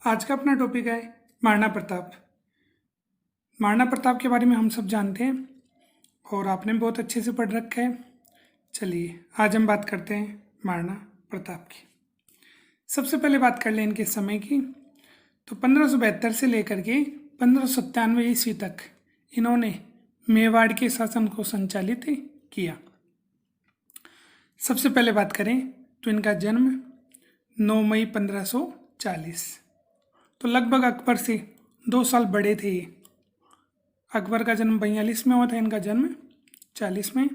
आज का अपना टॉपिक है महाराणा प्रताप। महाराणा प्रताप के बारे में हम सब जानते हैं और आपने बहुत अच्छे से पढ़ रखा है। चलिए आज हम बात करते हैं महाराणा प्रताप की। सबसे पहले बात कर लें इनके समय की। तो 1572 से लेकर के 1597 ईस्वी तक इन्होंने मेवाड़ के शासन को संचालित किया। सबसे पहले बात करें तो इनका जन्म 9 मई 1540, तो लगभग अकबर से 2 साल बड़े थे ये। अकबर का जन्म 42 में हुआ था, इनका जन्म 40 में।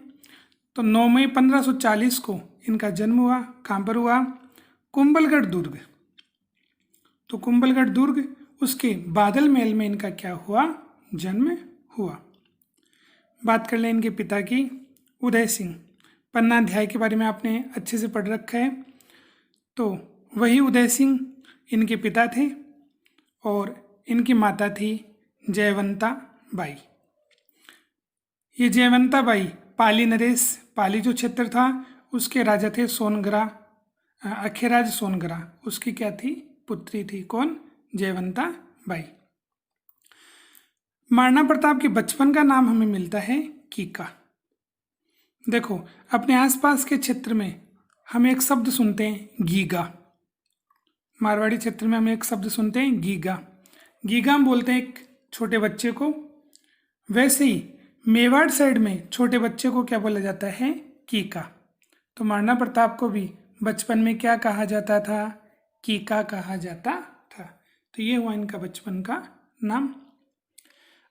तो 9 मई 1540 को इनका जन्म हुआ। कहाँ पर हुआ? कुंभलगढ़ दुर्ग। तो कुंभलगढ़ दुर्ग उसके बादल महल में इनका क्या हुआ? जन्म हुआ। बात कर लें इनके पिता की, उदय सिंह। पन्ना अध्याय के बारे में आपने अच्छे से पढ़ रखा है। तो वही उदय सिंह इनके पिता थे और इनकी माता थी जयवंता बाई। ये जयवंता बाई पाली नरेश, पाली जो क्षेत्र था उसके राजा थे सोनगरा, अखेराज सोनगरा उसकी क्या थी? पुत्री थी। कौन? जयवंता बाई। महाराणा प्रताप के बचपन का नाम हमें मिलता है कीका। देखो अपने आसपास के क्षेत्र में हम एक शब्द सुनते हैं गीगा। मारवाड़ी क्षेत्र में हम एक शब्द सुनते हैं गीगा। गीगा हम बोलते हैं एक छोटे बच्चे को। वैसे ही मेवाड़ साइड में छोटे बच्चे को क्या बोला जाता है? कीका। तो महाराणा प्रताप को भी बचपन में क्या कहा जाता था? कीका कहा जाता था। तो ये हुआ इनका बचपन का नाम।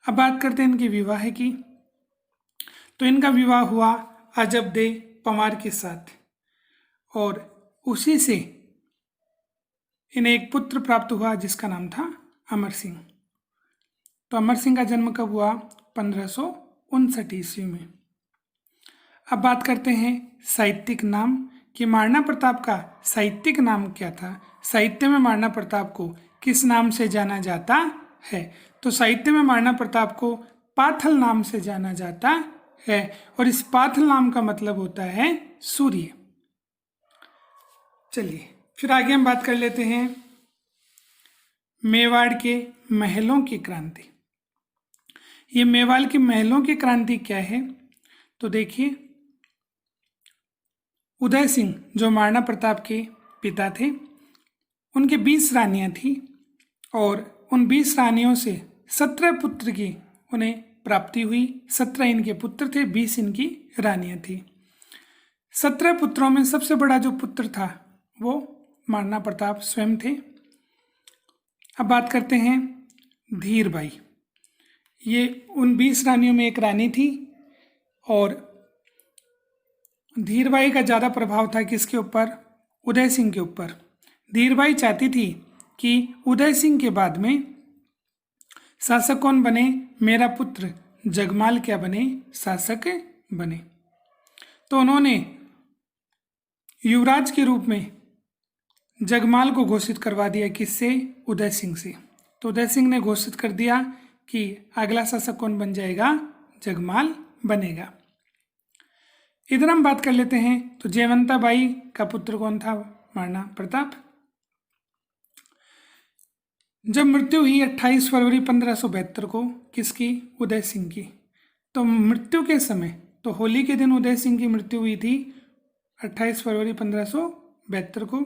अब बात करते हैं इनके विवाह की। तो इनका विवाह हुआ अजबदे पंवार के साथ और उसी से इन्हें एक पुत्र प्राप्त हुआ जिसका नाम था अमर सिंह। तो अमर सिंह का जन्म कब हुआ? 1559 ईस्वी में। अब बात करते हैं साहित्यिक नाम कि महाराणा प्रताप का साहित्यिक नाम क्या था। साहित्य में महाराणा प्रताप को किस नाम से जाना जाता है? तो साहित्य में महाराणा प्रताप को पाथल नाम से जाना जाता है और इस पाथल नाम का मतलब होता है सूर्य। चलिए फिर आगे हम बात कर लेते हैं मेवाड़ के महलों की क्रांति। ये मेवाड़ के महलों की क्रांति क्या है? तो देखिए उदय सिंह जो महाराणा प्रताप के पिता थे, उनके 20 रानियां थी और उन 20 रानियों से 17 पुत्र की उन्हें प्राप्ति हुई। 17 इनके पुत्र थे, 20 इनकी रानियां थी। 17 पुत्रों में सबसे बड़ा जो पुत्र था वो महाराणा प्रताप स्वयं थे। अब बात करते हैं धीरबाई। ये उन 20 रानियों में एक रानी थी और धीरबाई का ज़्यादा प्रभाव था किसके ऊपर? उदय सिंह के ऊपर। धीरबाई चाहती थी कि उदय सिंह के बाद में शासक कौन बने? मेरा पुत्र जगमाल क्या बने? शासक बने। तो उन्होंने युवराज के रूप में जगमाल को घोषित करवा दिया। किससे? उदय सिंह से। तो उदय सिंह ने घोषित कर दिया कि अगला शासक कौन बन जाएगा? जगमाल बनेगा। इधर हम बात कर लेते हैं तो जयवंता बाई का पुत्र कौन था? महाराणा प्रताप। जब मृत्यु हुई 28 फरवरी 1572 को किसकी? उदय सिंह की। तो मृत्यु के समय, तो होली के दिन उदय सिंह की मृत्यु हुई थी 28 फरवरी 1572 को।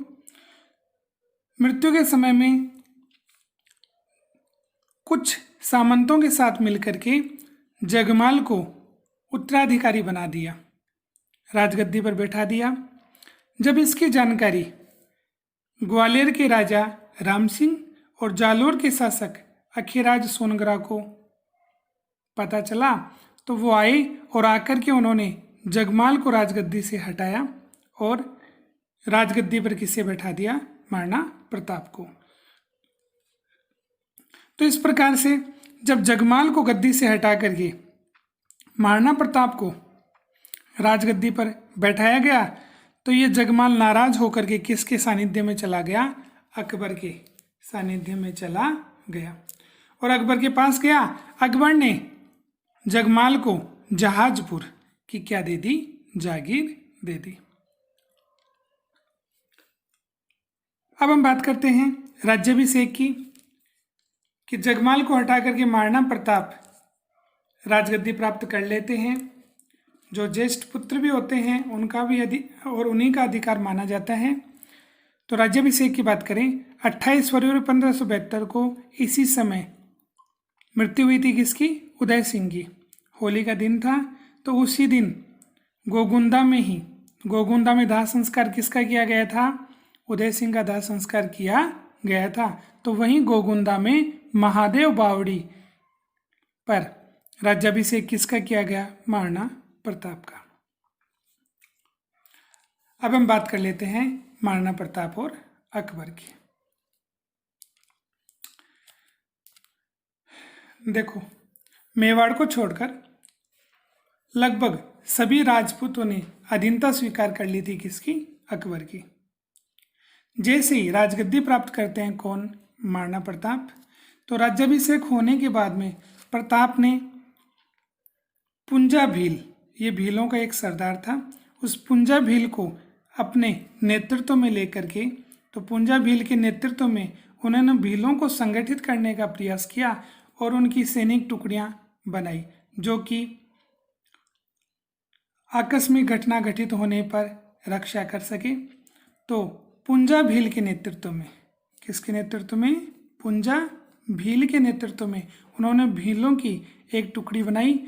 मृत्यु के समय में कुछ सामंतों के साथ मिलकर के जगमाल को उत्तराधिकारी बना दिया, राजगद्दी पर बैठा दिया। जब इसकी जानकारी ग्वालियर के राजा राम सिंह और जालोर के शासक अखेराज सोनगरा को पता चला तो वो आए और आकर के उन्होंने जगमाल को राजगद्दी से हटाया और राजगद्दी पर किसे बैठा दिया? महाराणा प्रताप को। तो इस प्रकार से जब जगमाल को गद्दी से हटा करके महाराणा प्रताप को राजगद्दी पर बैठाया गया तो ये जगमाल नाराज होकर के किसके सानिध्य में चला गया? अकबर के सानिध्य में चला गया और अकबर के पास गया। अकबर ने जगमाल को जहाजपुर की क्या दे दी? जागीर दे दी। अब हम बात करते हैं राज्याभिषेक की, कि जगमाल को हटा करके महाराणा प्रताप राजगद्दी प्राप्त कर लेते हैं। जो ज्येष्ठ पुत्र भी होते हैं उनका भी और उन्हीं का अधिकार माना जाता है। तो राज्याभिषेक की बात करें, 28 फरवरी 1572 को इसी समय मृत्यु हुई थी किसकी? उदय सिंह की। होली का दिन था, तो उसी दिन गोगुंदा में दाह संस्कार किसका किया गया था? उदय सिंह का दाह संस्कार किया गया था। तो वहीं गोगुंदा में महादेव बावड़ी पर राज्याभिषेक किसका किया गया? महाराणा प्रताप का। अब हम बात कर लेते हैं महाराणा प्रताप और अकबर की। देखो, मेवाड़ को छोड़कर लगभग सभी राजपूतों ने अधीनता स्वीकार कर ली थी किसकी? अकबर की। जैसे ही राजगद्दी प्राप्त करते हैं कौन? महाराणा प्रताप। तो राज्याभिषेक होने के बाद में प्रताप ने पुंजा भील, ये भीलों का एक सरदार था, उस पुंजा भील को अपने नेतृत्व में लेकर के, तो पुंजा भील के नेतृत्व में उन्होंने भीलों को संगठित करने का प्रयास किया और उनकी सैनिक टुकड़ियां बनाई, जो कि आकस्मिक घटना घटित होने पर रक्षा कर सके। तो पुंजा भील के नेतृत्व में, किसके नेतृत्व में? पुंजा भील के नेतृत्व में उन्होंने भीलों की एक टुकड़ी बनाई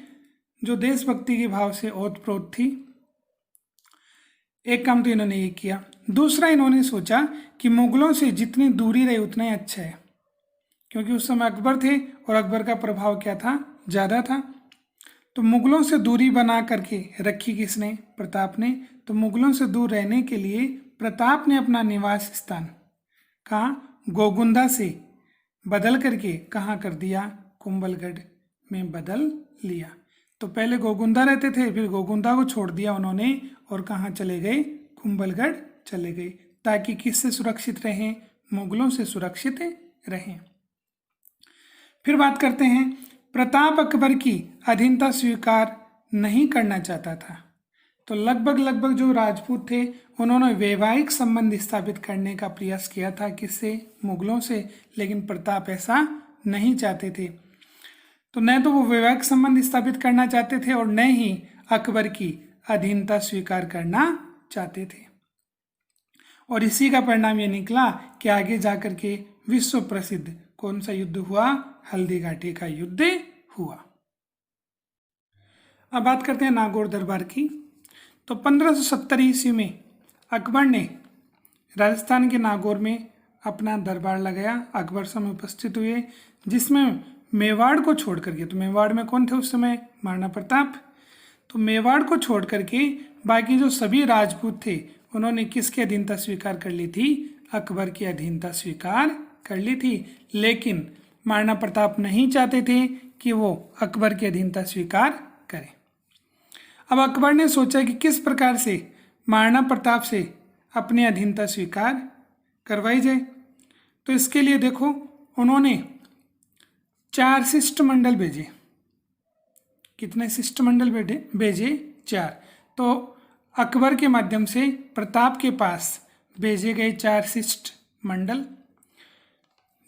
जो देशभक्ति के भाव से ओतप्रोत थी। एक काम तो इन्होंने ये किया। दूसरा, इन्होंने सोचा कि मुगलों से जितनी दूरी रहे उतना ही अच्छा है, क्योंकि उस समय अकबर थे और अकबर का प्रभाव क्या था? ज़्यादा था। तो मुगलों से दूरी बना करके रखी किसने? प्रताप ने। तो मुगलों से दूर रहने के लिए प्रताप ने अपना निवास स्थान कहाँ? गोगुंदा से बदल करके कहाँ कर दिया? कुंभलगढ़ में बदल लिया। तो पहले गोगुंदा रहते थे, फिर गोगुंदा को छोड़ दिया उन्होंने और कहाँ चले गए? कुंभलगढ़ चले गए, ताकि किससे सुरक्षित रहें? मुगलों से सुरक्षित रहें। फिर बात करते हैं, प्रताप अकबर की अधीनता स्वीकार नहीं करना चाहता था। तो लगभग जो राजपूत थे उन्होंने वैवाहिक संबंध स्थापित करने का प्रयास किया था, किससे? मुगलों से। लेकिन प्रताप ऐसा नहीं चाहते थे। तो न तो वो वैवाहिक संबंध स्थापित करना चाहते थे और न ही अकबर की अधीनता स्वीकार करना चाहते थे। और इसी का परिणाम ये निकला कि आगे जाकर के विश्व प्रसिद्ध कौन सा युद्ध हुआ? हल्दी घाटी का युद्ध हुआ। अब बात करते हैं नागौर दरबार की। तो 1570 ईस्वी में अकबर ने राजस्थान के नागौर में अपना दरबार लगाया। अकबर समय उपस्थित हुए, जिसमें मेवाड़ को छोड़ करके, तो मेवाड़ में कौन थे उस समय? महाराणा प्रताप। तो मेवाड़ को छोड़ करके बाकी जो सभी राजपूत थे उन्होंने किसकी अधीनता स्वीकार कर ली थी? अकबर की अधीनता स्वीकार कर ली थी। लेकिन महाराणा प्रताप नहीं चाहते थे कि वो अकबर की अधीनता स्वीकार करें। अब अकबर ने सोचा कि किस प्रकार से महाराणा प्रताप से अपनी अधीनता स्वीकार करवाई जाए। तो इसके लिए देखो, उन्होंने 4 शिष्टमंडल भेजे। कितने शिष्टमंडल भेजे? 4। तो अकबर के माध्यम से प्रताप के पास भेजे गए 4 शिष्टमंडल,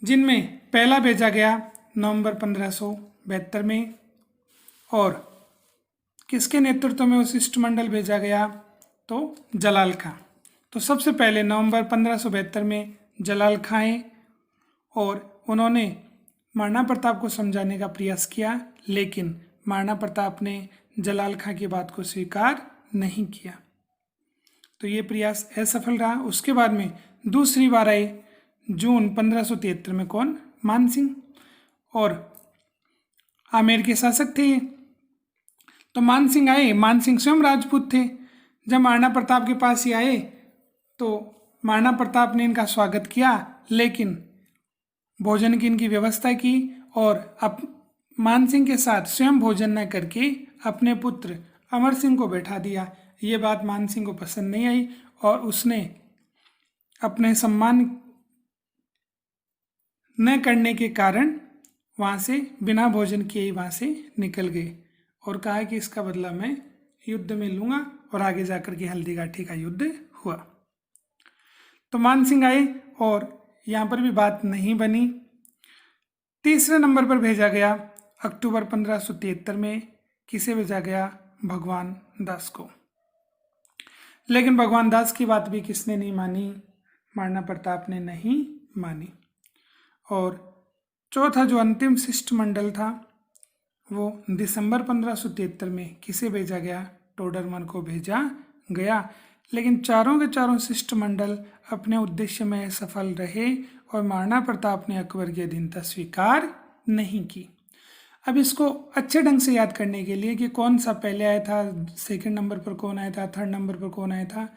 जिनमें पहला भेजा गया नवंबर 1572 में। और किसके नेतृत्व में वो शिष्टमंडल भेजा गया? तो जलाल खां। तो सबसे पहले नवंबर 1572 में जलाल खां आए और उन्होंने महाराणा प्रताप को समझाने का प्रयास किया, लेकिन महाराणा प्रताप ने जलाल खां की बात को स्वीकार नहीं किया। तो ये प्रयास असफल रहा। उसके बाद में दूसरी बार आए जून 1573 में कौन? मानसिंह। और आमेर के शासक थे ये। तो मानसिंह आए, मानसिंह स्वयं राजपूत थे। जब महाराणा प्रताप के पास ही आए तो महाराणा प्रताप ने इनका स्वागत किया, लेकिन भोजन की इनकी व्यवस्था की और अब मानसिंह के साथ स्वयं भोजन न करके अपने पुत्र अमर सिंह को बैठा दिया। ये बात मानसिंह को पसंद नहीं आई और उसने अपने सम्मान न करने के कारण वहाँ से बिना भोजन किए ही वहाँ से निकल गए और कहा कि इसका बदला मैं युद्ध में लूँगा। और आगे जाकर के हल्दी घाटी का युद्ध हुआ। तो मान सिंह आए और यहाँ पर भी बात नहीं बनी। तीसरे नंबर पर भेजा गया अक्टूबर 1573 में। किसे भेजा गया? भगवान दास को। लेकिन भगवान दास की बात भी किसने नहीं मानी? महाराणा प्रताप ने नहीं मानी। और चौथा जो अंतिम शिष्टमंडल था वो दिसंबर 1573 में किसे भेजा गया? टोडरमल को भेजा गया। लेकिन चारों के चारों शिष्टमंडल अपने उद्देश्य में सफल रहे और महाराणा प्रताप ने अकबर की अधीनता स्वीकार नहीं की। अब इसको अच्छे ढंग से याद करने के लिए कि कौन सा पहले आया था, सेकंड नंबर पर कौन आया था, थर्ड नंबर पर कौन आया था,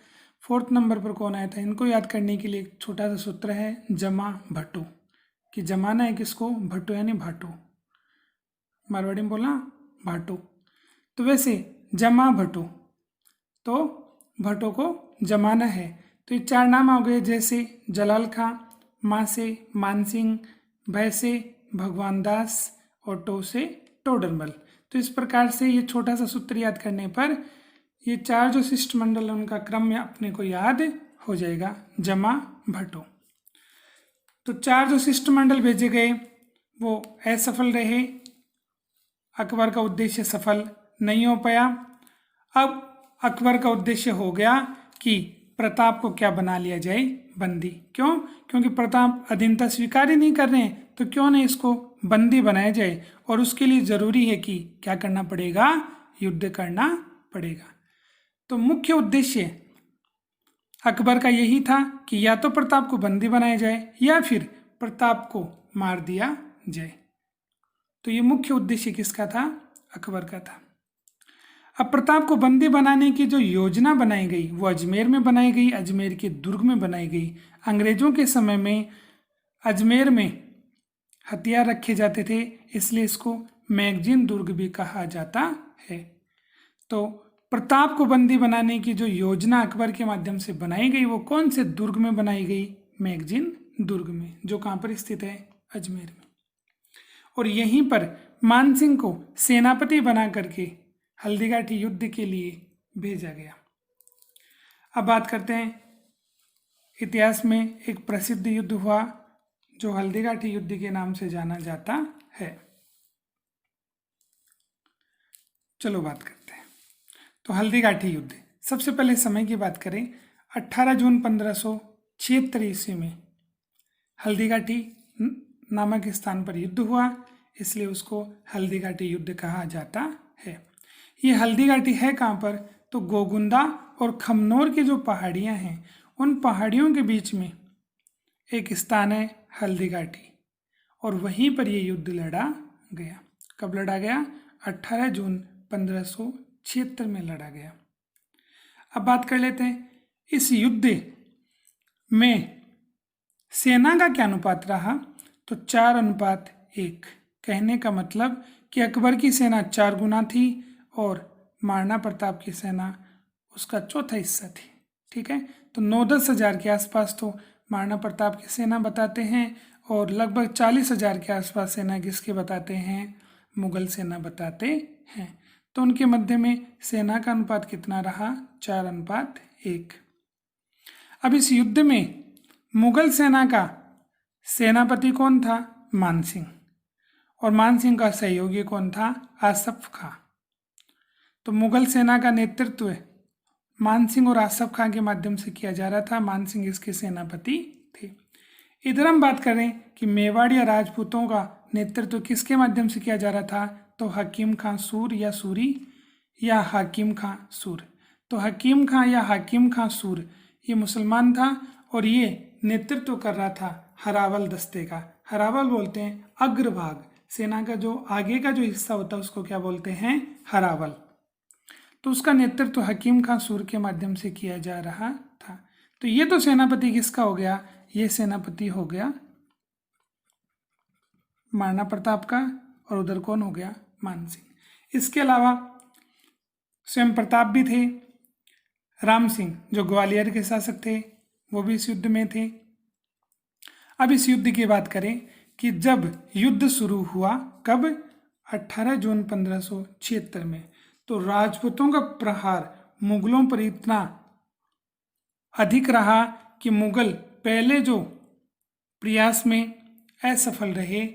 फोर्थ नंबर पर कौन आया था, इनको याद करने के लिए एक छोटा सा सूत्र है जमा भट्टू, कि जमाना है किसको? भट्टू यानी भाटू। मारवाड़ी में बोला भाटू। तो वैसे जमा भट्टू, तो भट्टो को जमाना है। तो ये चार नाम हो गए, जैसे जलाल खां, माँ से मान सिंह, भय से भगवान दास और टो से टोडरमल। तो इस प्रकार से ये छोटा सा सूत्र याद करने पर ये चार जो शिष्टमंडल उनका क्रम में अपने को याद हो जाएगा, जमा भट्टो। तो चार जो शिष्टमंडल भेजे गए वो असफल रहे, अकबर का उद्देश्य सफल नहीं हो पाया। अब अकबर का उद्देश्य हो गया कि प्रताप को क्या बना लिया जाए? बंदी। क्यों? क्योंकि प्रताप अधीनता स्वीकार ही नहीं कर रहे हैं, तो क्यों नहीं इसको बंदी बनाया जाए। और उसके लिए जरूरी है कि क्या करना पड़ेगा? युद्ध करना पड़ेगा। तो मुख्य उद्देश्य अकबर का यही था कि या तो प्रताप को बंदी बनाया जाए या फिर प्रताप को मार दिया जाए। तो ये मुख्य उद्देश्य किसका था? अकबर का था। अब प्रताप को बंदी बनाने की जो योजना बनाई गई वो अजमेर में बनाई गई, अजमेर के दुर्ग में बनाई गई। अंग्रेजों के समय में अजमेर में हथियार रखे जाते थे, इसलिए इसको मैगजीन दुर्ग भी कहा जाता है। तो प्रताप को बंदी बनाने की जो योजना अकबर के माध्यम से बनाई गई वो कौन से दुर्ग में बनाई गई? मैगजीन दुर्ग में, जो कहाँ पर स्थित है? अजमेर में। और यहीं पर मान सिंह को सेनापति बना करके हल्दीघाटी युद्ध के लिए भेजा गया। अब बात करते हैं इतिहास में एक प्रसिद्ध युद्ध हुआ जो हल्दीघाटी युद्ध के नाम से जाना जाता है। चलो बात करते हैं। तो हल्दीघाटी युद्ध, सबसे पहले समय की बात करें, 18 जून 1576 ईस्वी में हल्दीघाटी नामक स्थान पर युद्ध हुआ, इसलिए उसको हल्दीघाटी युद्ध कहा जाता है। ये हल्दीघाटी है कहाँ पर? तो गोगुंदा और खमनोर की जो पहाड़ियाँ हैं उन पहाड़ियों के बीच में एक स्थान है हल्दीघाटी, और वहीं पर ये युद्ध लड़ा गया। कब लड़ा गया? 18 जून 1576 में लड़ा गया। अब बात कर लेते हैं इस युद्ध में सेना का क्या अनुपात रहा? तो 4:1। कहने का मतलब कि अकबर की सेना 4 गुना थी और महाराणा प्रताप की सेना उसका चौथा हिस्सा थी। ठीक है, तो 9-10 हज़ार के आसपास तो महाराणा प्रताप की सेना बताते हैं और लगभग 40,000 के आसपास सेना किसके बताते हैं? मुगल सेना बताते हैं। तो उनके मध्य में सेना का अनुपात कितना रहा? 4:1। अब इस युद्ध में मुगल सेना का सेनापति कौन था? मान सिंह। और मान सिंह का सहयोगी कौन था? आसफ खां। तो मुगल सेना का नेतृत्व मान सिंह और आसफ खां के माध्यम से किया जा रहा था। मान सिंह इसके सेनापति थे। इधर हम बात करें कि मेवाड़ या राजपूतों का नेतृत्व किसके माध्यम से किया जा रहा था? तो हकीम खां सूर या सूरी या हाकिम खां सूर। तो हकीम खां या हाकिम खां सूर ये मुसलमान था और ये नेतृत्व कर रहा था हरावल दस्ते का। हरावल बोलते हैं अग्रभाग, सेना का जो आगे का जो हिस्सा होता है उसको क्या बोलते हैं? हरावल। तो उसका नेतृत्व हकीम खां सूर के माध्यम से किया जा रहा था। तो ये तो सेनापति किसका हो गया? ये सेनापति हो गया महाराणा प्रताप का, और उधर कौन हो गया? मान सिंह। इसके अलावा स्वयं प्रताप भी थे। राम सिंह जो ग्वालियर के शासक थे वो भी इस युद्ध में थे। अब इस युद्ध की बात करें कि जब युद्ध शुरू हुआ, कब? 18 जून 1576 में। तो राजपूतों का प्रहार मुगलों पर इतना अधिक रहा कि मुगल पहले जो प्रयास में असफल रहे,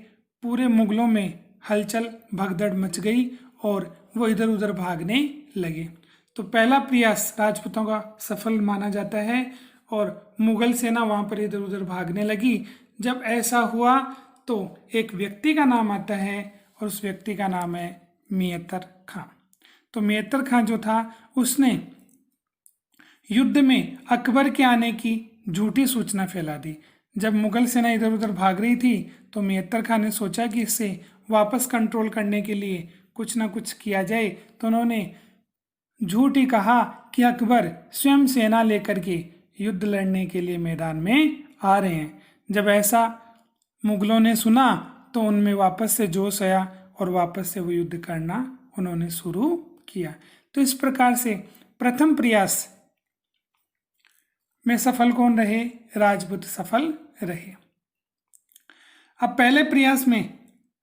पूरे मुगलों में हलचल भगदड़ मच गई और वो इधर उधर भागने लगे। तो पहला प्रयास राजपूतों का सफल माना जाता है और मुगल सेना वहाँ पर इधर उधर भागने लगी। जब ऐसा हुआ तो एक व्यक्ति का नाम आता है और उस व्यक्ति का नाम है मियतर खां। तो मियतर खां जो था उसने युद्ध में अकबर के आने की झूठी सूचना फैला दी। जब मुगल सेना इधर उधर भाग रही थी तो मियतर खां ने सोचा कि इससे वापस कंट्रोल करने के लिए कुछ ना कुछ किया जाए। तो उन्होंने झूठ ही कहा कि अकबर स्वयं सेना लेकर के युद्ध लड़ने के लिए मैदान में आ रहे हैं। जब ऐसा मुगलों ने सुना तो उनमें वापस से जोश आया और वापस से वो युद्ध करना उन्होंने शुरू किया। तो इस प्रकार से प्रथम प्रयास में सफल कौन रहे? राजपूत सफल रहे। अब पहले प्रयास में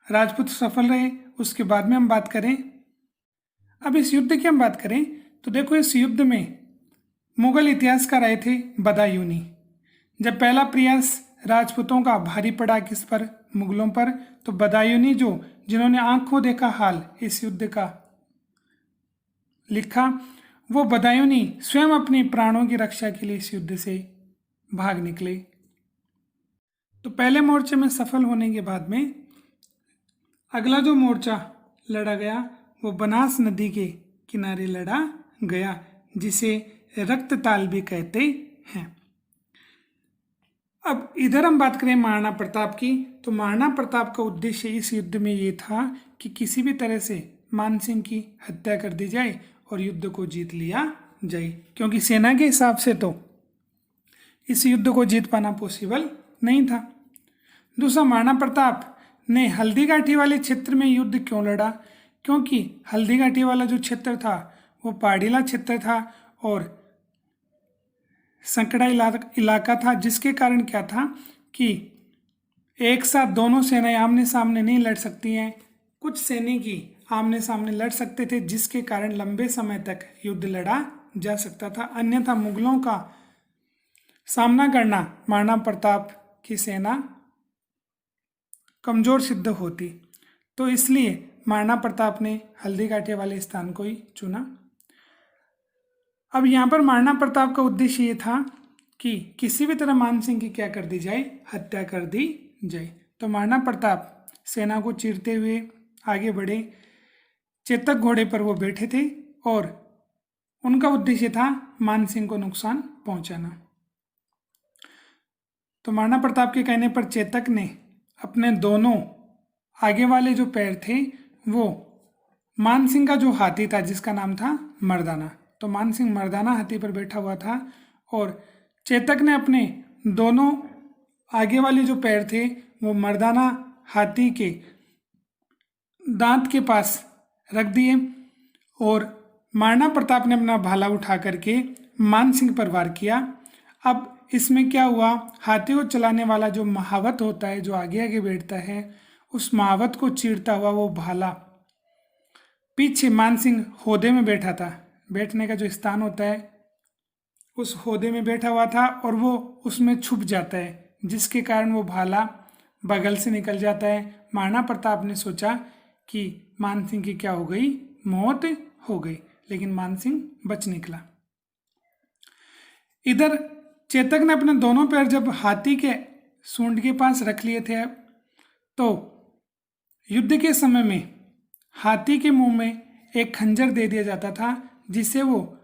राजपूत सफल रहे, उसके बाद में हम बात करें, अब इस युद्ध की हम बात करें तो देखो इस युद्ध में मुगल इतिहासकार आए थे बदायूनी। जब पहला प्रयास राजपूतों का भारी पड़ा किस पर? मुगलों पर। तो बदायूनी जिन्होंने आंखों देखा हाल इस युद्ध का लिखा, वो बदायूनी स्वयं अपने प्राणों की रक्षा के लिए इस युद्ध से भाग निकले। तो पहले मोर्चे में सफल होने के बाद में अगला जो मोर्चा लड़ा गया वो बनास नदी के किनारे लड़ा गया, जिसे रक्तताल भी कहते हैं। अब इधर हम बात करें महाराणा प्रताप की, तो महाराणा प्रताप का उद्देश्य इस युद्ध में ये था कि किसी भी तरह से मान सिंह की हत्या कर दी जाए और युद्ध को जीत लिया जाए, क्योंकि सेना के हिसाब से तो इस युद्ध को जीत पाना पॉसिबल नहीं था। दूसरा, महाराणा प्रताप ने हल्दीघाटी वाले क्षेत्र में युद्ध क्यों लड़ा? क्योंकि हल्दीघाटी वाला जो क्षेत्र था वो पहाड़ीला क्षेत्र था और संकड़ा इलाका था, जिसके कारण क्या था कि एक साथ दोनों सेनाएं आमने सामने नहीं लड़ सकती हैं। कुछ सैनिक आमने सामने लड़ सकते थे, जिसके कारण लंबे समय तक युद्ध लड़ा जा सकता था। अन्यथा मुगलों का सामना करना महाराणा प्रताप की सेना कमजोर सिद्ध होती। तो इसलिए महाराणा प्रताप ने हल्दीघाटी वाले स्थान को ही चुना। अब यहाँ पर महाराणा प्रताप का उद्देश्य ये था कि किसी भी तरह मान सिंह की क्या कर दी जाए? हत्या कर दी जाए। तो महाराणा प्रताप सेना को चीरते हुए आगे बढ़े। चेतक घोड़े पर वो बैठे थे और उनका उद्देश्य था मान सिंह को नुकसान पहुंचाना। तो महाराणा प्रताप के कहने पर चेतक ने अपने दोनों आगे वाले जो पैर थे वो मान सिंह का जो हाथी था जिसका नाम था मर्दाना, तो मान सिंह मर्दाना हाथी पर बैठा हुआ था और चेतक ने अपने दोनों आगे वाले जो पैर थे वो मर्दाना हाथी के दांत के पास रख दिए और महाराणा प्रताप ने अपना भाला उठा करके मान सिंह पर वार किया। अब इसमें क्या हुआ, हाथी को चलाने वाला जो महावत होता है, जो आगे आगे बैठता है, उस महावत को चीरता हुआ वो भाला पीछे मान सिंह होदे में बैठा था, बैठने का जो स्थान होता है उस होदे में बैठा हुआ था और वो उसमें छुप जाता है, जिसके कारण वो भाला बगल से निकल जाता है। महाराणा प्रताप ने सोचा कि मान सिंह की क्या हो गई? मौत हो गई, लेकिन मान सिंह बच निकला। इधर चेतक ने अपने दोनों पैर जब हाथी के सूंड के पास रख लिए थे तो युद्ध के समय में हाथी के मुंह में एक खंजर दे दिया जाता था, जिसे वो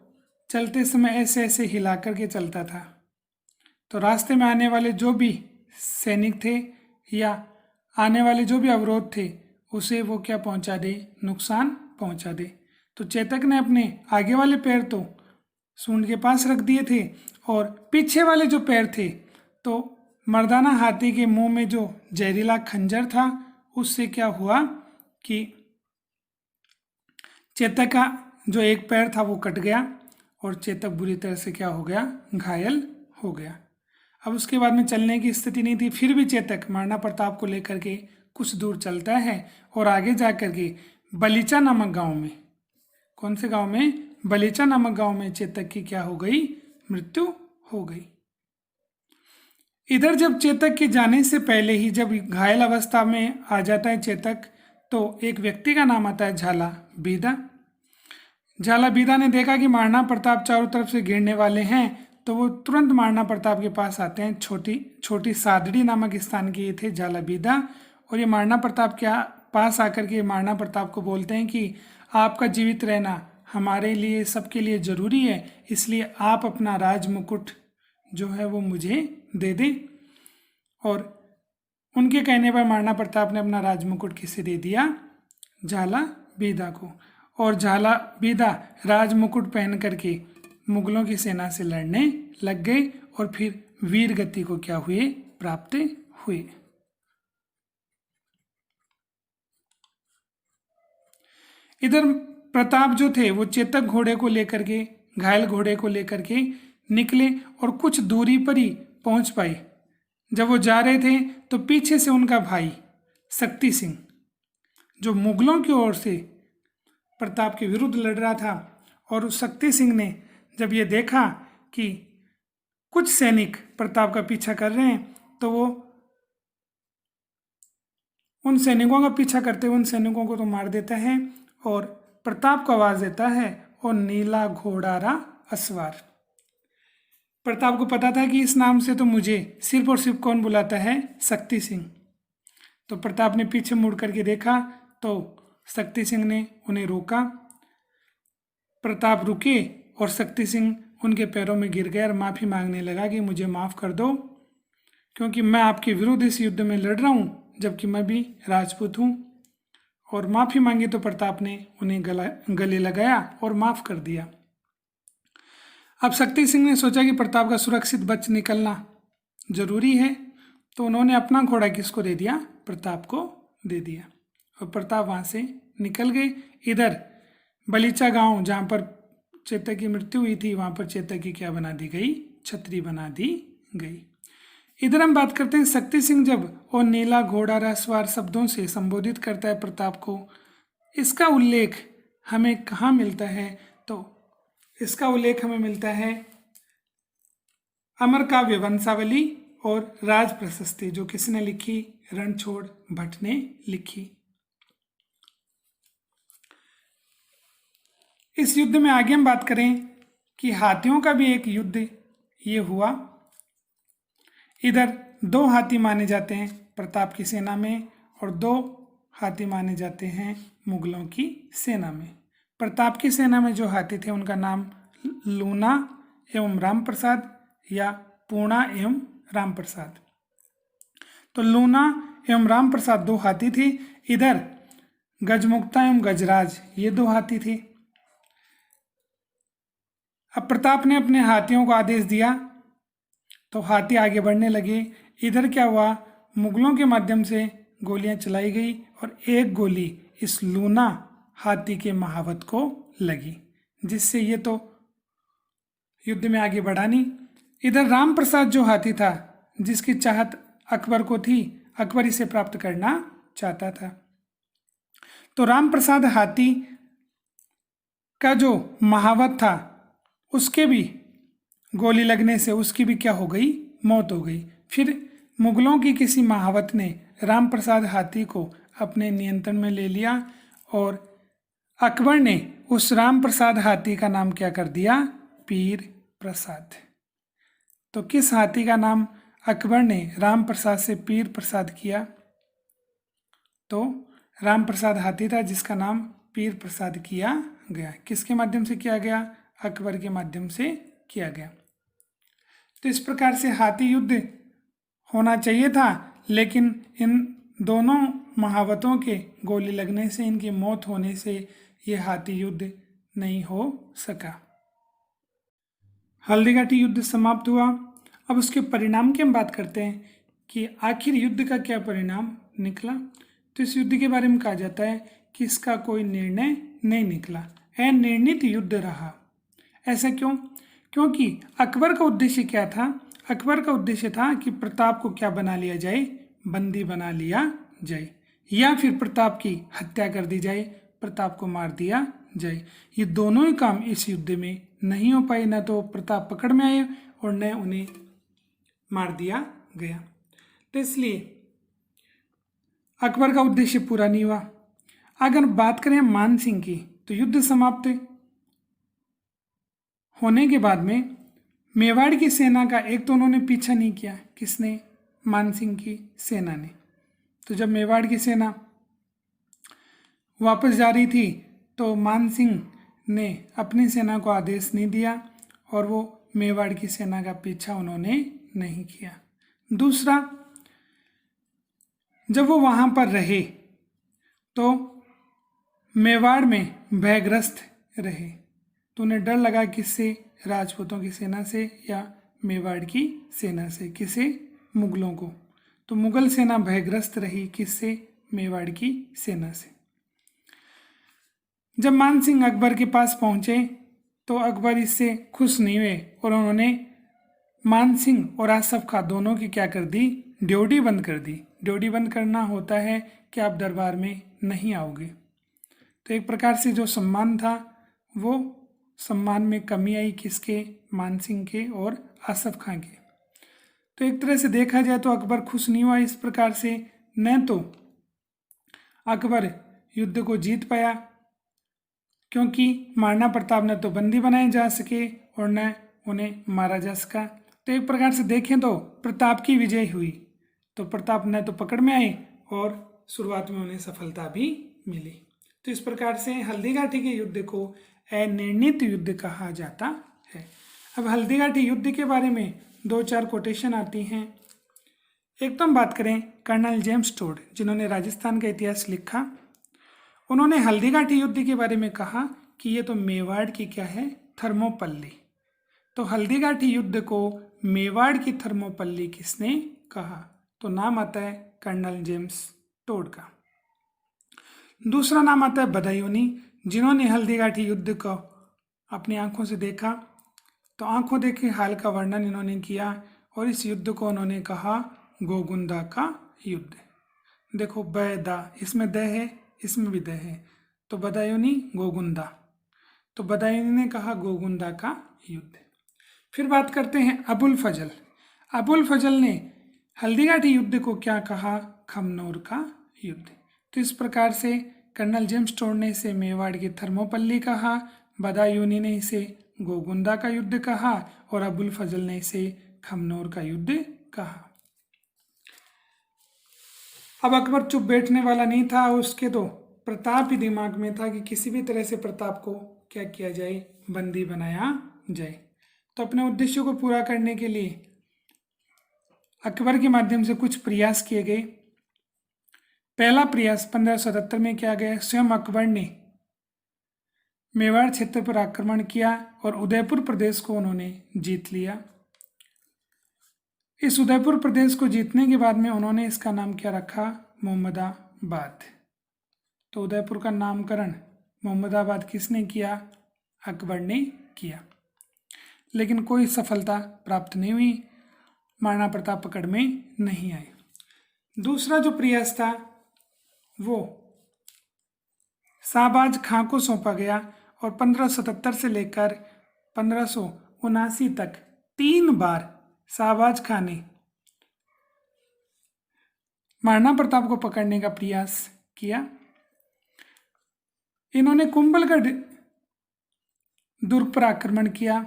चलते समय ऐसे ऐसे हिला करके चलता था। तो रास्ते में आने वाले जो भी सैनिक थे या आने वाले जो भी अवरोध थे उसे वो क्या पहुंचा दे? नुकसान पहुंचा दे। तो चेतक ने अपने आगे वाले पैर तो सूंड के पास रख दिए थे और पीछे वाले जो पैर थे तो मर्दाना हाथी के मुंह में जो जहरीला खंजर था उससे क्या हुआ कि चेतक का जो एक पैर था वो कट गया और चेतक बुरी तरह से क्या हो गया? घायल हो गया। अब उसके बाद में चलने की स्थिति नहीं थी, फिर भी चेतक महाराणा प्रताप को लेकर के कुछ दूर चलता है और आगे जा कर के बलीचा नामक गांव में, कौन से गांव में? बलीचा नामक गांव में चेतक की क्या हो गई? मृत्यु हो गई। इधर जब चेतक के जाने से पहले ही जब घायल अवस्था में आ जाता है चेतक, तो एक व्यक्ति का नाम आता है झाला बीदा। झाला बीदा ने देखा कि महाराणा प्रताप चारों तरफ से घेरने वाले हैं, तो वो तुरंत महाराणा प्रताप के पास आते हैं। छोटी सादड़ी नामक स्थान के ये थे झाला बीदा, और ये महाराणा प्रताप के पास आकर के महाराणा प्रताप को बोलते हैं कि आपका जीवित रहना हमारे लिए सबके लिए ज़रूरी है, इसलिए आप अपना राज मुकुट जो है वो मुझे दे दें। और उनके कहने पर महाराणा प्रताप ने अपना राज मुकुट किसे दे दिया? झाला बीदा को। और झाला बीदा राज मुकुट पहन करके मुगलों की सेना से लड़ने लग गए और फिर वीर गति को क्या हुए? प्राप्त हुए। इधर प्रताप जो थे वो चेतक घोड़े को लेकर के, घायल घोड़े को लेकर के निकले और कुछ दूरी पर ही पहुंच पाए। जब वो जा रहे थे तो पीछे से उनका भाई शक्ति सिंह, जो मुगलों की ओर से प्रताप के विरुद्ध लड़ रहा था, और उस शक्ति सिंह ने जब ये देखा कि कुछ सैनिक प्रताप का पीछा कर रहे हैं, तो वो उन सैनिकों का पीछा करते हुए उन सैनिकों को तो मार देता है और प्रताप को आवाज देता है, और नीला घोड़ारा असवार। प्रताप को पता था कि इस नाम से तो मुझे सिर्फ और सिर्फ कौन बुलाता है? शक्ति सिंह। तो प्रताप ने पीछे मुड़ करके देखा तो शक्ति सिंह ने उन्हें रोका। प्रताप रुके और शक्ति सिंह उनके पैरों में गिर गया और माफ़ी मांगने लगा कि मुझे माफ़ कर दो, क्योंकि मैं आपके विरुद्ध इस युद्ध में लड़ रहा हूँ, जबकि मैं भी राजपूत हूँ। और माफ़ी मांगी तो प्रताप ने उन्हें गले लगाया और माफ़ कर दिया। अब शक्ति सिंह ने सोचा कि प्रताप का सुरक्षित बच निकलना जरूरी है, तो उन्होंने अपना घोड़ा किसको दे दिया? प्रताप को दे दिया, और प्रताप वहाँ से निकल गए। इधर बलीचा गांव जहाँ पर चेतक की मृत्यु हुई थी, वहाँ पर चेतक की क्या बना दी गई? छतरी बना दी गई। इधर हम बात करते हैं शक्ति सिंह जब और नीला घोड़ा रसवार शब्दों से संबोधित करता है प्रताप को, इसका उल्लेख हमें कहाँ मिलता है? तो इसका उल्लेख हमें मिलता है अमर काव्य वंशावली और राज प्रशस्ति, जो किसने लिखी? रणछोड़ भट्ट ने लिखी। इस युद्ध में आगे हम बात करें कि हाथियों का भी एक युद्ध ये हुआ। इधर 2 हाथी माने जाते हैं प्रताप की सेना में और 2 हाथी माने जाते हैं मुगलों की सेना में। प्रताप की सेना में जो हाथी थे उनका नाम लूना एवं राम प्रसाद या पूर्णा एवं राम प्रसाद। तो लूना एवं राम प्रसाद 2 हाथी थे। इधर गजमुक्ता एवं गजराज ये 2 हाथी थे। अब प्रताप ने अपने हाथियों को आदेश दिया तो हाथी आगे बढ़ने लगे। इधर क्या हुआ? मुगलों के माध्यम से गोलियां चलाई गई और एक गोली इस लूना हाथी के महावत को लगी, जिससे ये तो युद्ध में आगे बढ़ा नहीं। इधर राम प्रसाद जो हाथी था, जिसकी चाहत अकबर को थी, अकबर इसे प्राप्त करना चाहता था, तो राम प्रसाद हाथी का जो महावत था उसके भी गोली लगने से उसकी भी क्या हो गई? मौत हो गई। फिर मुगलों की किसी महावत ने राम प्रसाद हाथी को अपने नियंत्रण में ले लिया और अकबर ने उस राम प्रसाद हाथी का नाम क्या कर दिया? पीर प्रसाद। तो किस हाथी का नाम अकबर ने राम प्रसाद से पीर प्रसाद किया? तो राम प्रसाद हाथी था जिसका नाम पीर प्रसाद किया गया। किसके माध्यम से किया गया? अकबर के माध्यम से किया गया। तो इस प्रकार से हाथी युद्ध होना चाहिए था, लेकिन इन दोनों महावतों के गोली लगने से, इनकी मौत होने से ये हाथी युद्ध नहीं हो सका। हल्दीघाटी युद्ध समाप्त हुआ। अब उसके परिणाम की हम बात करते हैं कि आखिर युद्ध का क्या परिणाम निकला। तो इस युद्ध के बारे में कहा जाता है कि इसका कोई निर्णय नहीं निकला, अनिर्णित युद्ध रहा। ऐसा क्यों? क्योंकि अकबर का उद्देश्य क्या था? अकबर का उद्देश्य था कि प्रताप को क्या बना लिया जाए? बंदी बना लिया जाए, या फिर प्रताप की हत्या कर दी जाए, प्रताप को मार दिया जाए। ये दोनों ही काम इस युद्ध में नहीं हो पाए। न तो प्रताप पकड़ में आए और न उन्हें मार दिया गया। तो इसलिए अकबर का उद्देश्य पूरा नहीं हुआ। अगर बात करें मान सिंह की, तो युद्ध समाप्त होने के बाद में मेवाड़ की सेना का एक तो उन्होंने पीछा नहीं किया, किसने? मान सिंह की सेना ने। तो जब मेवाड़ की सेना वापस जा रही थी तो मान सिंह ने अपनी सेना को आदेश नहीं दिया और वो मेवाड़ की सेना का पीछा उन्होंने नहीं किया। दूसरा, जब वो वहाँ पर रहे तो मेवाड़ में भयग्रस्त रहे, तो उन्हें डर लगा, किससे? राजपूतों की सेना से या मेवाड़ की सेना से। किसे? मुगलों को। तो मुगल सेना भयग्रस्त रही, किससे? मेवाड़ की सेना से। जब मान सिंह अकबर के पास पहुंचे तो अकबर इससे खुश नहीं हुए और उन्होंने मान सिंह और आसफ खां दोनों की क्या कर दी? ड्योढ़ी बंद कर दी। ड्योढ़ी बंद करना होता है कि आप दरबार में नहीं आओगे। तो एक प्रकार से जो सम्मान था वो सम्मान में कमी आई, किसके? मान सिंह के और आसफ खां के। तो एक तरह से देखा जाए तो अकबर खुश नहीं हुआ इस प्रकार से। न तो अकबर युद्ध को जीत पाया, क्योंकि महाराणा प्रताप ने तो बंदी बनाए जा सके और न उन्हें मारा जा सका। तो एक प्रकार से देखें तो प्रताप की विजय हुई। तो प्रताप न तो पकड़ में आए और शुरुआत में उन्हें सफलता भी मिली। तो इस प्रकार से हल्दीघाटी के युद्ध को अनिर्णित युद्ध कहा जाता है। अब हल्दीघाटी युद्ध के बारे में 2-4 कोटेशन आती हैं। एक तो हम बात करें कर्नल जेम्स टोड, जिन्होंने राजस्थान का इतिहास लिखा। उन्होंने हल्दीघाटी युद्ध के बारे में कहा कि ये तो मेवाड़ की क्या है? थर्मोपल्ली। तो हल्दीघाटी युद्ध को मेवाड़ की थर्मोपल्ली किसने कहा? तो नाम आता है कर्नल जेम्स टोड का। दूसरा नाम आता है बदायूनी, जिन्होंने हल्दीघाटी युद्ध को अपनी आंखों से देखा। तो आंखों देखे हाल का वर्णन इन्होंने किया और इस युद्ध को उन्होंने कहा गोगुंदा का युद्ध। देखो ब दा, इसमें द है, इसमें भी द है, तो बदायूनी गोगुंदा। तो बदायूनी ने कहा गोगुंदा का युद्ध। फिर बात करते हैं अबुल फजल। अबुल फजल ने हल्दीघाटी युद्ध को क्या कहा? खमनोर का युद्ध। तो इस प्रकार से कर्नल जेम्स टोड ने इसे मेवाड़ की थर्मोपल्ली कहा, बदायूनी ने इसे गोगुंदा का युद्ध कहा और अबुल फजल ने इसे खमनोर का युद्ध कहा। अब अकबर चुप बैठने वाला नहीं था, उसके तो प्रताप ही दिमाग में था कि किसी भी तरह से प्रताप को क्या किया जाए? बंदी बनाया जाए। तो अपने उद्देश्य को पूरा करने के लिए अकबर के माध्यम से कुछ प्रयास किए गए। पहला प्रयास 1577 में किया गया। स्वयं अकबर ने मेवाड़ क्षेत्र पर आक्रमण किया और उदयपुर प्रदेश को उन्होंने जीत लिया। इस उदयपुर प्रदेश को जीतने के बाद में उन्होंने इसका नाम क्या रखा? मोहम्मदाबाद। तो उदयपुर का नामकरण मोहम्मदाबाद किसने किया? अकबर ने किया। लेकिन कोई सफलता प्राप्त नहीं हुई, महाराणा प्रताप पकड़ में नहीं आए। दूसरा जो प्रयास था वो शाहबाज खां को सौंपा गया और 1577 से लेकर 1579 तक 3 बार शाहबाज खां ने महाराणा प्रताप को पकड़ने का प्रयास किया। इन्होंने कुंभलगढ़ दुर्ग पर आक्रमण किया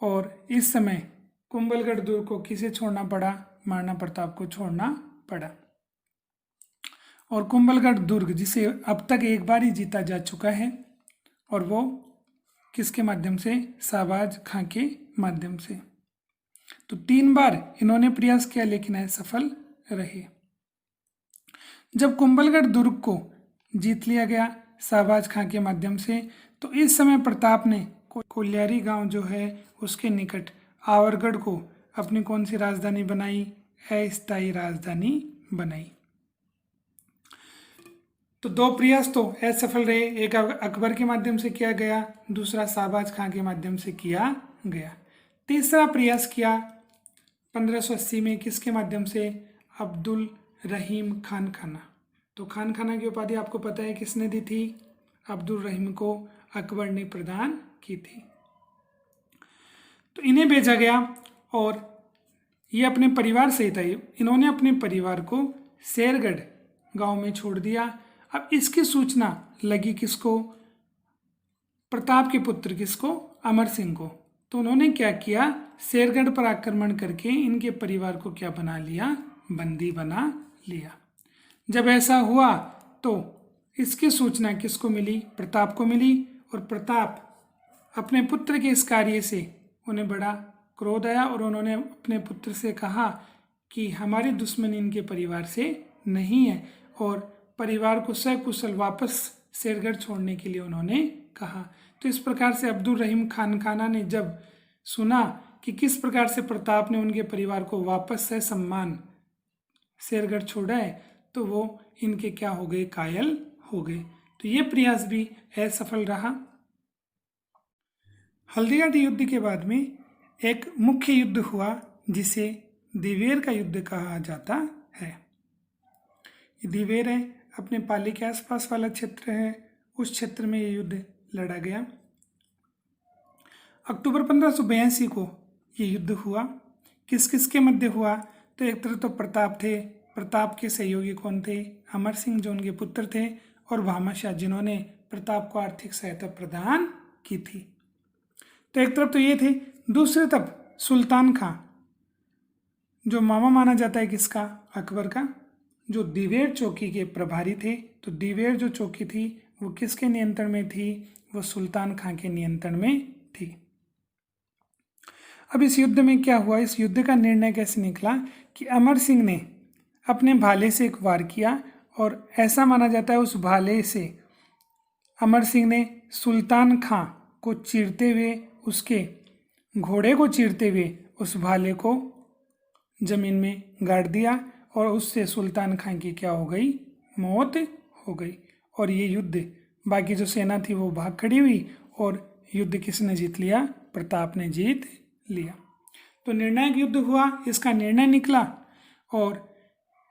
और इस समय कुंभलगढ़ दुर्ग को किसे छोड़ना पड़ा? महाराणा प्रताप को छोड़ना पड़ा। और कुंभलगढ़ दुर्ग जिसे अब तक एक बार ही जीता जा चुका है, और वो किसके माध्यम से? शाहबाज खां के माध्यम से। तो 3 बार इन्होंने प्रयास किया लेकिन असफल रहे। जब कुंभलगढ़ दुर्ग को जीत लिया गया शाहबाज खां के माध्यम से, तो इस समय प्रताप ने कोल्यारी गांव जो है उसके निकट आवरगढ़ को अपनी कौन सी राजधानी बनाई? अस्थायी राजधानी बनाई। तो 2 प्रयास तो असफल रहे। एक अकबर के माध्यम से किया गया, दूसरा शाहबाज खां के माध्यम से किया गया। तीसरा प्रयास किया 1580 में, किसके माध्यम से? अब्दुल रहीम खान खाना। तो खान खाना की उपाधि आपको पता है किसने दी थी? अब्दुल रहीम को अकबर ने प्रदान की थी। तो इन्हें भेजा गया और ये अपने परिवार सहित आई, इन्होंने अपने परिवार को शेरगढ़ गांव में छोड़ दिया। अब इसकी सूचना लगी किसको? प्रताप के पुत्र किसको? अमर सिंह को। तो उन्होंने क्या किया? शेरगढ़ पर आक्रमण करके इनके परिवार को क्या बना लिया? बंदी बना लिया। जब ऐसा हुआ तो इसकी सूचना किसको मिली? प्रताप को मिली। और प्रताप अपने पुत्र के इस कार्य से उन्हें बड़ा क्रोध आया और उन्होंने अपने पुत्र से कहा कि हमारी दुश्मनी इनके परिवार से नहीं है, और परिवार को सकुशल वापस शेरगढ़ छोड़ने के लिए उन्होंने कहा। तो इस प्रकार से अब्दुल रहीम खान खाना ने जब सुना कि किस प्रकार से प्रताप ने उनके परिवार को वापस से सम्मान शेरगढ़ छोड़ा है, तो वो इनके क्या हो गए? कायल हो गए। तो ये प्रयास भी असफल रहा। हल्दीघाटी युद्ध के बाद में एक मुख्य युद्ध हुआ जिसे दिवेर का युद्ध कहा जाता है। ये दिवेर है, अपने पाली के आसपास वाला क्षेत्र है, उस क्षेत्र में ये युद्ध लड़ा गया। अक्टूबर 1582 को ये युद्ध हुआ। किस किस के मध्य हुआ? तो एक तरफ तो प्रताप थे, प्रताप के सहयोगी कौन थे? अमर सिंह जो उनके पुत्र थे, और भामा शाह जिन्होंने प्रताप को आर्थिक सहायता प्रदान की थी। तो एक तरफ तो ये थे। दूसरी तरफ सुल्तान खां, जो मामा माना जाता है किसका? अकबर का, जो दिवेर चौकी के प्रभारी थे। तो दिवेर जो चौकी थी वो किसके नियंत्रण में थी? वो सुल्तान खां के नियंत्रण में थी। अब इस युद्ध में क्या हुआ? इस युद्ध का निर्णय कैसे निकला कि अमर सिंह ने अपने भाले से एक वार किया, और ऐसा माना जाता है उस भाले से अमर सिंह ने सुल्तान खां को चीरते हुए, उसके घोड़े को चीरते हुए उस भाले को जमीन में गाड़ दिया, और उससे सुल्तान खां की क्या हो गई? मौत हो गई। और ये युद्ध, बाकी जो सेना थी वो भाग खड़ी हुई, और युद्ध किसने जीत लिया? प्रताप ने जीत लिया। तो निर्णायक युद्ध हुआ, इसका निर्णय निकला, और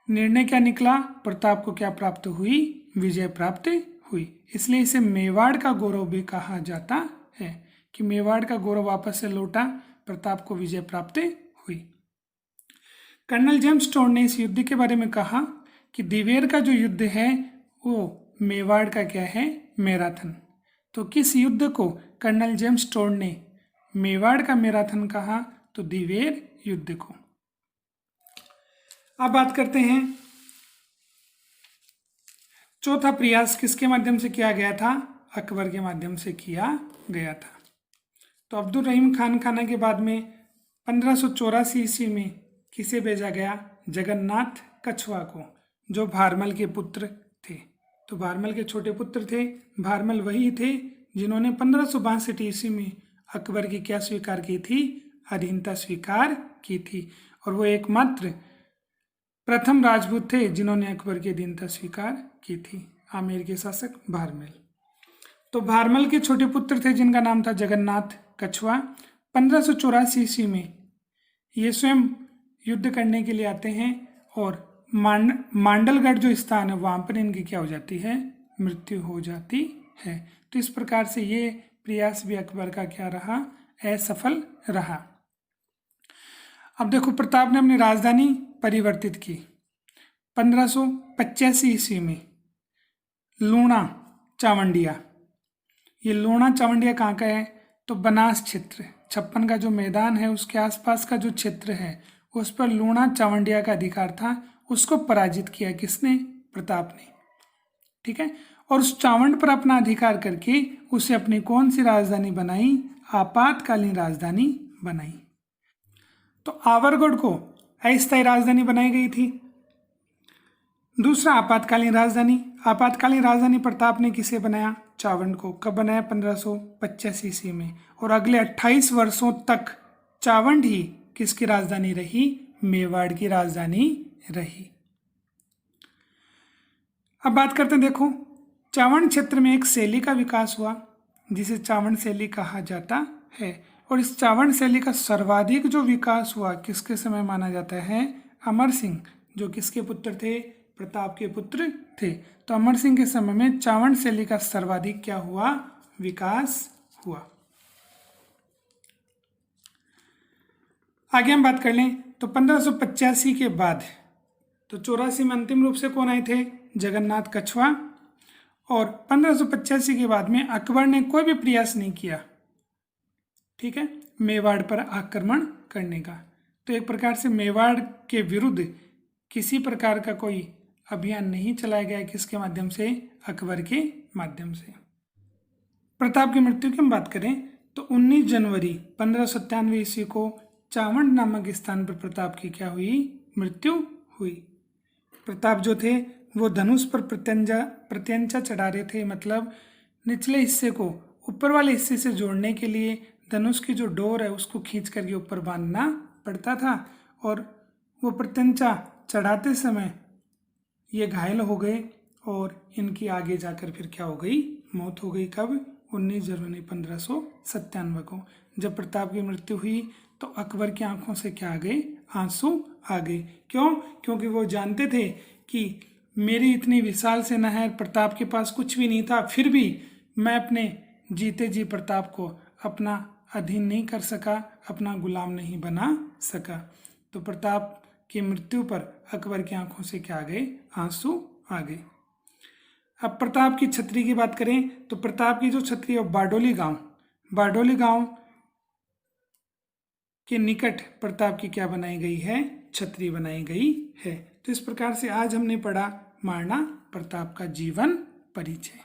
निर्णय क्या निकला? प्रताप को क्या प्राप्त हुई? विजय प्राप्त हुई। इसलिए इसे मेवाड़ का गौरव भी कहा जाता है कि मेवाड़ का गौरव वापस से लौटा, प्रताप को विजय प्राप्त हुई। कर्नल जेम्स टोड ने इस युद्ध के बारे में कहा कि दिवेर का जो युद्ध है वो मेवाड़ का क्या है? मैराथन। तो किस युद्ध को कर्नल जेम्स टोड ने मेवाड़ का मैराथन कहा? तो दिवेर युद्ध को। अब बात करते हैं चौथा प्रयास किसके माध्यम से किया गया था? अकबर के माध्यम से किया गया था। तो अब्दुल रहीम खान खाना के बाद में 1584 ईस्वी में किसे भेजा गया? जगन्नाथ कछवा को, जो भारमल के पुत्र थे। तो भारमल के छोटे पुत्र थे। भारमल वही थे जिन्होंने 1562 ईस्वी में अकबर की क्या स्वीकार की थी? अधीनता स्वीकार की थी। और वो एकमात्र प्रथम राजपूत थे जिन्होंने अकबर की अधीनता स्वीकार की थी, आमेर के शासक भारमल। तो भारमल के छोटे पुत्र थे जिनका नाम था जगन्नाथ कछवा। 1584 ईस्वी में ये स्वयं युद्ध करने के लिए आते हैं, और मांडलगढ़ जो स्थान है वहाँ पर इनकी क्या हो जाती है? मृत्यु हो जाती है। तो इस प्रकार से ये प्रयास भी अकबर का क्या रहा? असफल रहा। अब देखो, प्रताप ने अपनी राजधानी परिवर्तित की 1585 ईस्वी में। लूणा चावंडिया, ये लूणा चावंडिया कहाँ का है? तो बनास क्षेत्र, 56 का जो मैदान है उसके आसपास का जो क्षेत्र है उस पर लूणा चावंडिया का अधिकार था। उसको पराजित किया किसने? प्रताप ने। ठीक है। और उस चावंड पर अपना अधिकार करके उसे अपनी कौन सी राजधानी बनाई? आपातकालीन राजधानी बनाई। तो आवरगढ़ को अस्थायी राजधानी बनाई गई थी। दूसरा आपातकालीन राजधानी। आपातकालीन राजधानी प्रताप ने किसे बनाया? चावंड को। कब बनाया? 1585 ईस्वी में। और अगले 28 वर्षों तक चावंड ही किसकी राजधानी रही? मेवाड़ की राजधानी रही। अब बात करते हैं, देखो, चावंड क्षेत्र में एक शैली का विकास हुआ जिसे चावंड शैली कहा जाता है। और इस चावंड शैली का सर्वाधिक जो विकास हुआ किसके समय माना जाता है? अमर सिंह, जो किसके पुत्र थे? प्रताप के पुत्र थे। तो अमर सिंह के समय में चावंड शैली का सर्वाधिक क्या हुआ? विकास हुआ। आगे हम बात कर लें तो 1585 के बाद, तो 84 में अंतिम रूप से कौन आए थे? जगन्नाथ कछवा। और 1585 के बाद में अकबर ने कोई भी प्रयास नहीं किया, ठीक है, मेवाड़ पर आक्रमण करने का। तो एक प्रकार से मेवाड़ के विरुद्ध किसी प्रकार का कोई अभियान नहीं चलाया गया, किसके माध्यम से? अकबर के माध्यम से। प्रताप की मृत्यु की हम बात करें तो 19 जनवरी 1597 ईस्वी को चावंड नामक स्थान पर प्रताप की क्या हुई? मृत्यु हुई। प्रताप जो थे वो धनुष पर प्रत्यंचा चढ़ा रहे थे, मतलब निचले हिस्से को ऊपर वाले हिस्से से जोड़ने के लिए धनुष की जो डोर है उसको खींच करके ऊपर बांधना पड़ता था, और वो प्रत्यंचा चढ़ाते समय ये घायल हो गए और इनकी आगे जाकर फिर क्या हो गई? मौत हो गई। कब? 19 जनवरी 1597 को। जब प्रताप की मृत्यु हुई तो अकबर की आंखों से क्या आ गए? आंसू आ गए। क्यों? क्योंकि वो जानते थे कि मेरी इतनी विशाल सेना है, प्रताप के पास कुछ भी नहीं था, फिर भी मैं अपने जीते जी प्रताप को अपना अधीन नहीं कर सका, अपना गुलाम नहीं बना सका। तो प्रताप की मृत्यु पर अकबर की आंखों से क्या आ गए? आंसू आ गए। अब प्रताप की छतरी की बात करें तो प्रताप की जो छतरी है बारडोली गांव के निकट प्रताप की क्या बनाई गई है? छतरी बनाई गई है। तो इस प्रकार से आज हमने पढ़ा महाराणा प्रताप का जीवन परिचय।